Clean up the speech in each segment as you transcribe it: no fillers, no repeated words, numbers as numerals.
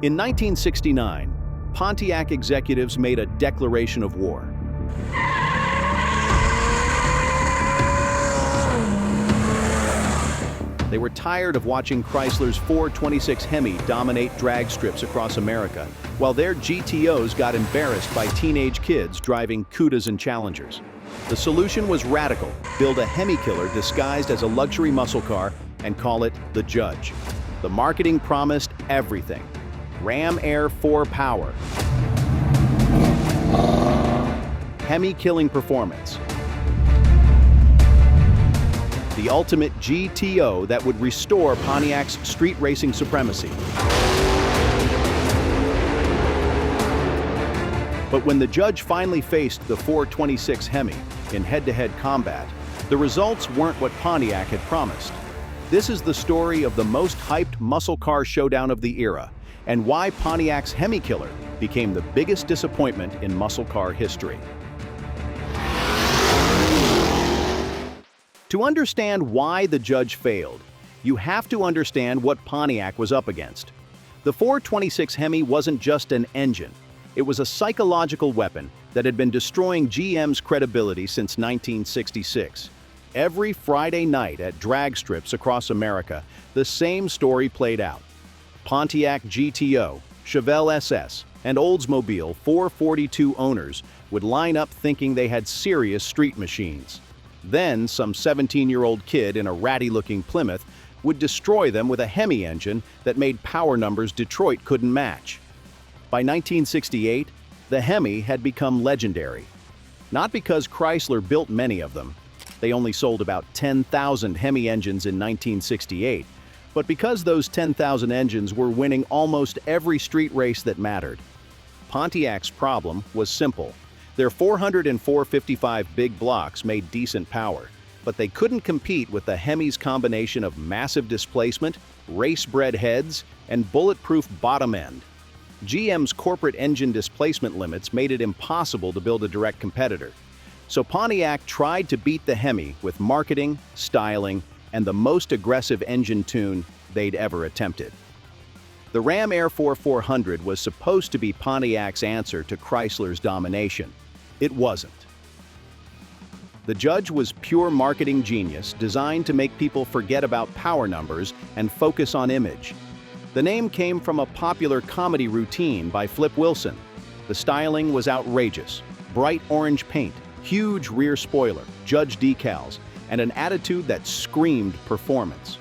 In 1969, Pontiac executives made a declaration of war. They were tired of watching Chrysler's 426 Hemi dominate drag strips across America, while their GTOs got embarrassed by teenage kids driving Cudas and Challengers. The solution was radical: build a Hemi-killer disguised as a luxury muscle car and call it the Judge. The marketing promised everything: Ram Air 4 power, Hemi-killing performance, the ultimate GTO that would restore Pontiac's street racing supremacy. But when the Judge finally faced the 426 Hemi in head-to-head combat, the results weren't what Pontiac had promised. This is the story of the most hyped muscle car showdown of the era, and why Pontiac's Hemi-killer became the biggest disappointment in muscle car history. To understand why the Judge failed, you have to understand what Pontiac was up against. The 426 Hemi wasn't just an engine. It was a psychological weapon that had been destroying GM's credibility since 1966. Every Friday night at drag strips across America, the same story played out. Pontiac GTO, Chevelle SS, and Oldsmobile 442 owners would line up thinking they had serious street machines. Then some 17-year-old kid in a ratty-looking Plymouth would destroy them with a Hemi engine that made power numbers Detroit couldn't match. By 1968, the Hemi had become legendary. Not because Chrysler built many of them. They only sold about 10,000 Hemi engines in 1968, but because those 10,000 engines were winning almost every street race that mattered. Pontiac's problem was simple. Their 400 and 455 big blocks made decent power, but they couldn't compete with the Hemi's combination of massive displacement, race-bred heads, and bulletproof bottom end. GM's corporate engine displacement limits made it impossible to build a direct competitor. So Pontiac tried to beat the Hemi with marketing, styling, and the most aggressive engine tune they'd ever attempted. The Ram Air 4 400 was supposed to be Pontiac's answer to Chrysler's domination. It wasn't. The Judge was pure marketing genius designed to make people forget about power numbers and focus on image. The name came from a popular comedy routine by Flip Wilson. The styling was outrageous: bright orange paint, huge rear spoiler, Judge decals, and an attitude that screamed performance.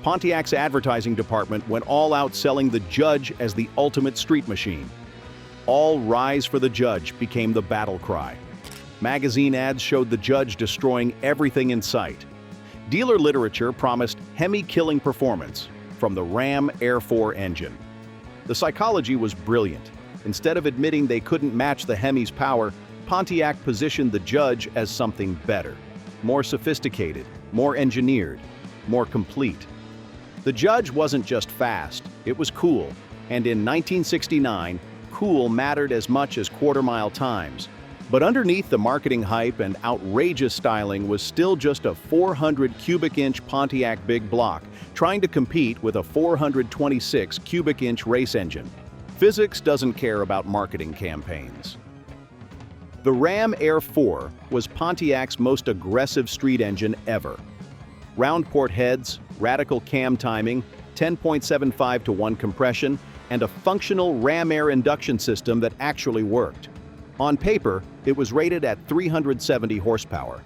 Pontiac's advertising department went all out selling the Judge as the ultimate street machine. "All rise for the Judge" became the battle cry. Magazine ads showed the Judge destroying everything in sight. Dealer literature promised Hemi-killing performance from the Ram Air 4 engine. The psychology was brilliant. Instead of admitting they couldn't match the Hemi's power, Pontiac positioned the Judge as something better, more sophisticated, more engineered, more complete. The Judge wasn't just fast, it was cool, and in 1969, cool mattered as much as quarter-mile times. But underneath the marketing hype and outrageous styling was still just a 400 cubic inch Pontiac big block trying to compete with a 426 cubic inch race engine. Physics doesn't care about marketing campaigns. The Ram Air 4 was Pontiac's most aggressive street engine ever. Round port heads, radical cam timing, 10.75 to 1 compression, and a functional Ram Air induction system that actually worked. On paper, it was rated at 370 horsepower.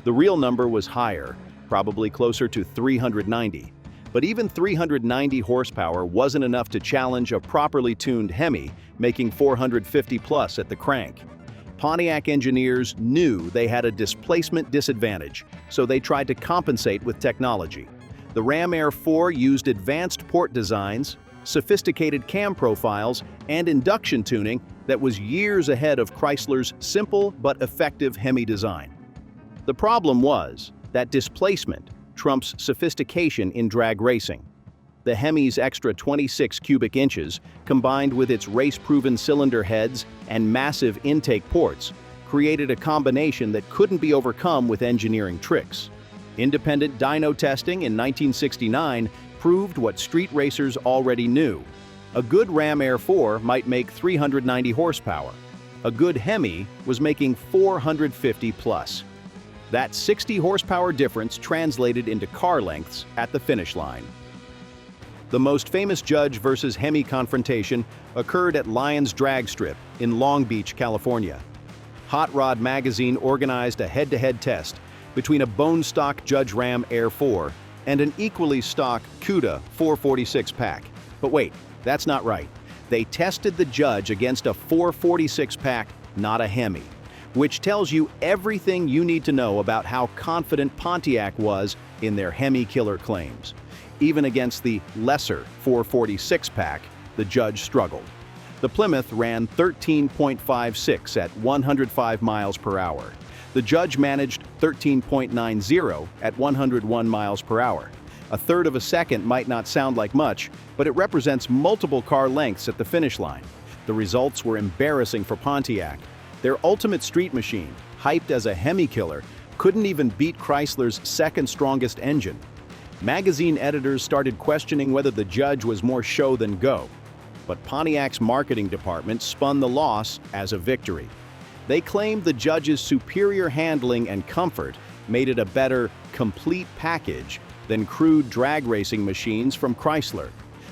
The real number was higher, probably closer to 390. But even 390 horsepower wasn't enough to challenge a properly tuned Hemi, making 450 plus at the crank. Pontiac engineers knew they had a displacement disadvantage, so they tried to compensate with technology. The Ram Air 4 used advanced port designs, sophisticated cam profiles, and induction tuning that was years ahead of Chrysler's simple but effective Hemi design. The problem was that displacement trumps sophistication in drag racing. The Hemi's extra 26 cubic inches, combined with its race-proven cylinder heads and massive intake ports, created a combination that couldn't be overcome with engineering tricks. Independent dyno testing in 1969 proved what street racers already knew. A good Ram Air 4 might make 390 horsepower. A good Hemi was making 450 plus. That 60 horsepower difference translated into car lengths at the finish line. The most famous Judge versus Hemi confrontation occurred at Lyons Drag Strip in Long Beach, California. Hot Rod magazine organized a head-to-head test between a bone-stock Judge Ram Air 4 and an equally stock Cuda 446 pack. But wait, that's not right. They tested the Judge against a 446 pack, not a Hemi, which tells you everything you need to know about how confident Pontiac was in their Hemi-killer claims. Even against the lesser 446 pack, the Judge struggled. The Plymouth ran 13.56 at 105 miles per hour. The Judge managed 13.90 at 101 miles per hour. A third of a second might not sound like much, but it represents multiple car lengths at the finish line. The results were embarrassing for Pontiac. Their ultimate street machine, hyped as a Hemi-killer, couldn't even beat Chrysler's second strongest engine. Magazine editors started questioning whether the Judge was more show than go. But Pontiac's marketing department spun the loss as a victory. They claimed the Judge's superior handling and comfort made it a better, complete package than crude drag racing machines from Chrysler.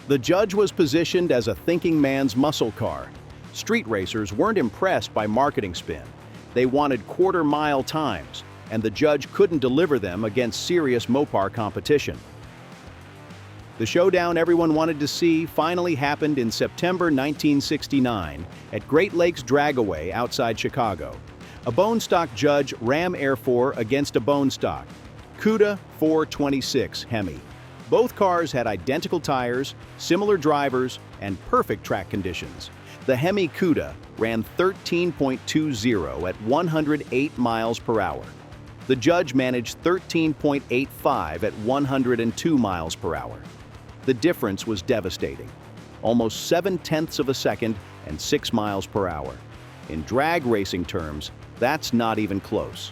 The Judge was positioned as a thinking man's muscle car. Street racers weren't impressed by marketing spin. They wanted quarter-mile times, and the Judge couldn't deliver them against serious Mopar competition. The showdown everyone wanted to see finally happened in September 1969 at Great Lakes Dragaway outside Chicago. A bone-stock Judge Ram Air 4 against a bone-stock Cuda 426 Hemi. Both cars had identical tires, similar drivers, and perfect track conditions. The Hemi Cuda ran 13.20 at 108 miles per hour. The Judge managed 13.85 at 102 miles per hour. The difference was devastating. Almost 7/10 of a second and 6 miles per hour. In drag racing terms, that's not even close.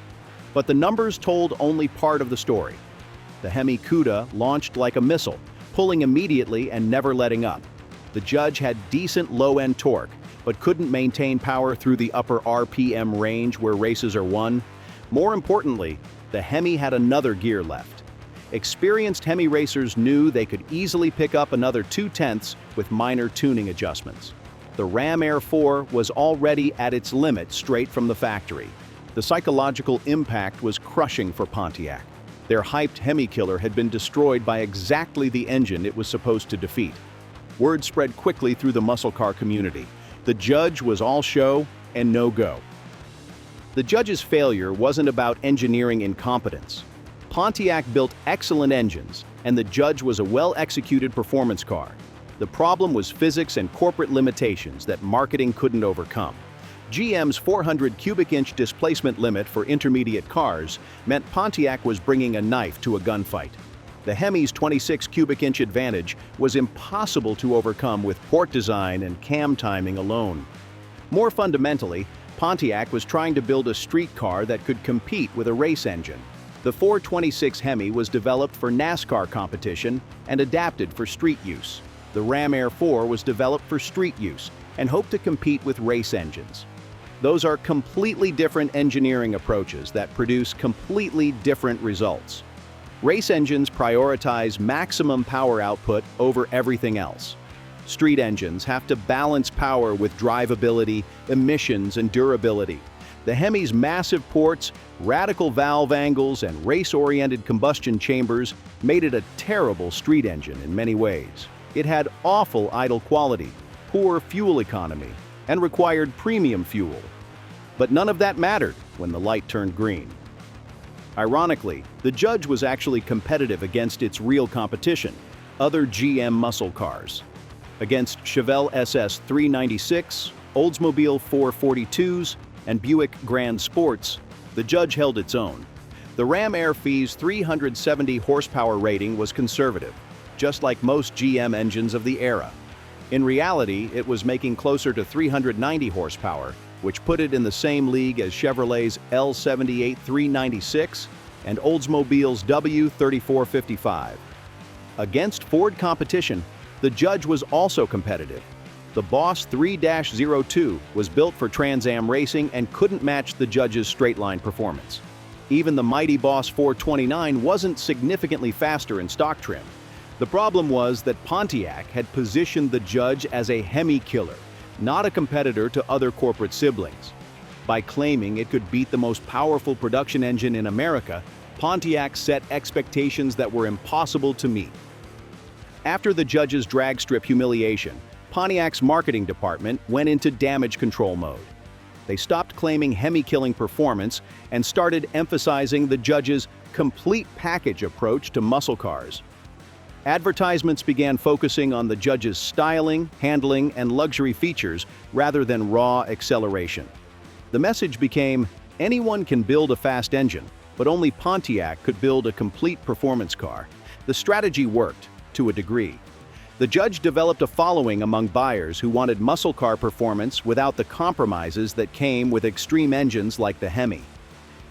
But the numbers told only part of the story. The Hemi Cuda launched like a missile, pulling immediately and never letting up. The Judge had decent low-end torque, but couldn't maintain power through the upper RPM range where races are won. More importantly, the Hemi had another gear left. Experienced Hemi racers knew they could easily pick up another 2/10 with minor tuning adjustments. The Ram Air 4 was already at its limit straight from the factory. The psychological impact was crushing for Pontiac. Their hyped Hemi-killer had been destroyed by exactly the engine it was supposed to defeat. Word spread quickly through the muscle car community. The Judge was all show and no go. The Judge's failure wasn't about engineering incompetence. Pontiac built excellent engines, and the Judge was a well-executed performance car. The problem was physics and corporate limitations that marketing couldn't overcome. GM's 400 cubic inch displacement limit for intermediate cars meant Pontiac was bringing a knife to a gunfight. The Hemi's 26 cubic inch advantage was impossible to overcome with port design and cam timing alone. More fundamentally, Pontiac was trying to build a street car that could compete with a race engine. The 426 Hemi was developed for NASCAR competition and adapted for street use. The Ram Air 4 was developed for street use and hoped to compete with race engines. Those are completely different engineering approaches that produce completely different results. Race engines prioritize maximum power output over everything else. Street engines have to balance power with drivability, emissions, and durability. The Hemi's massive ports, radical valve angles, and race-oriented combustion chambers made it a terrible street engine in many ways. It had awful idle quality, poor fuel economy, and required premium fuel. But none of that mattered when the light turned green. Ironically, the Judge was actually competitive against its real competition, other GM muscle cars. Against Chevelle SS 396, Oldsmobile 442s, and Buick Grand Sports, the Judge held its own. The Ram Air 4's 370 horsepower rating was conservative, just like most GM engines of the era. In reality, it was making closer to 390 horsepower, which put it in the same league as Chevrolet's L78 396 and Oldsmobile's W3455. Against Ford competition, The Judge was also competitive. The Boss 3-02 was built for Trans Am racing and couldn't match the Judge's straight-line performance. Even the mighty Boss 429 wasn't significantly faster in stock trim. The problem was that Pontiac had positioned the Judge as a Hemi-killer, not a competitor to other corporate siblings. By claiming it could beat the most powerful production engine in America, Pontiac set expectations that were impossible to meet. After the Judge's drag strip humiliation, Pontiac's marketing department went into damage control mode. They stopped claiming Hemi-killing performance and started emphasizing the Judge's complete package approach to muscle cars. Advertisements began focusing on the Judge's styling, handling, and luxury features rather than raw acceleration. The message became, anyone can build a fast engine, but only Pontiac could build a complete performance car. The strategy worked, to a degree. The Judge developed a following among buyers who wanted muscle car performance without the compromises that came with extreme engines like the Hemi.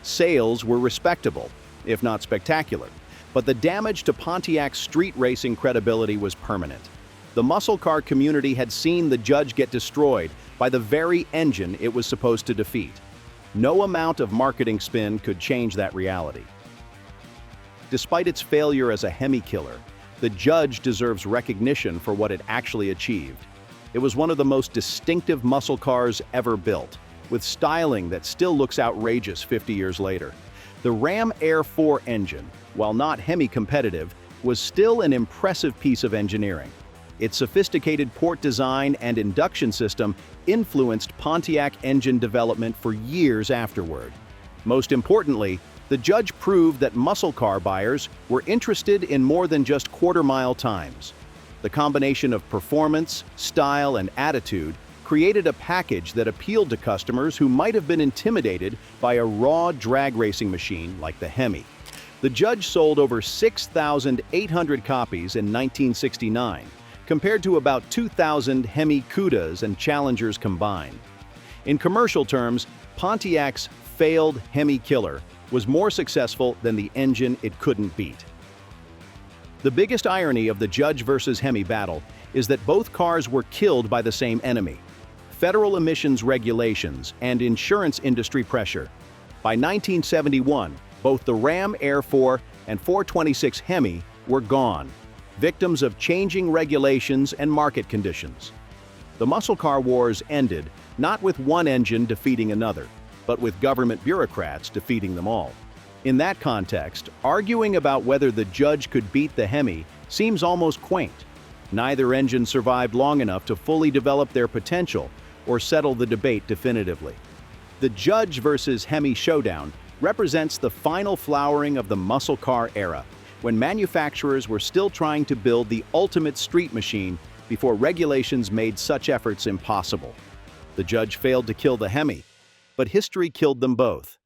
Sales were respectable, if not spectacular, but the damage to Pontiac's street racing credibility was permanent. The muscle car community had seen the Judge get destroyed by the very engine it was supposed to defeat. No amount of marketing spin could change that reality. Despite its failure as a Hemi-killer, the Judge deserves recognition for what it actually achieved. It was one of the most distinctive muscle cars ever built, with styling that still looks outrageous 50 years later. The Ram Air 4 engine, while not Hemi-competitive, was still an impressive piece of engineering. Its sophisticated port design and induction system influenced Pontiac engine development for years afterward. Most importantly, the Judge proved that muscle car buyers were interested in more than just quarter-mile times. The combination of performance, style, and attitude created a package that appealed to customers who might have been intimidated by a raw drag racing machine like the Hemi. The Judge sold over 6,800 copies in 1969, compared to about 2,000 Hemi Cudas and Challengers combined. In commercial terms, Pontiac's failed Hemi-killer was more successful than the engine it couldn't beat. The biggest irony of the Judge versus Hemi battle is that both cars were killed by the same enemy: federal emissions regulations and insurance industry pressure. By 1971, both the Ram Air 4 and 426 Hemi were gone, victims of changing regulations and market conditions. The muscle car wars ended not with one engine defeating another, but with government bureaucrats defeating them all. In that context, arguing about whether the Judge could beat the Hemi seems almost quaint. Neither engine survived long enough to fully develop their potential or settle the debate definitively. The Judge versus Hemi Showdown represents the final flowering of the muscle car era, when manufacturers were still trying to build the ultimate street machine before regulations made such efforts impossible. The Judge failed to kill the Hemi, but history killed them both.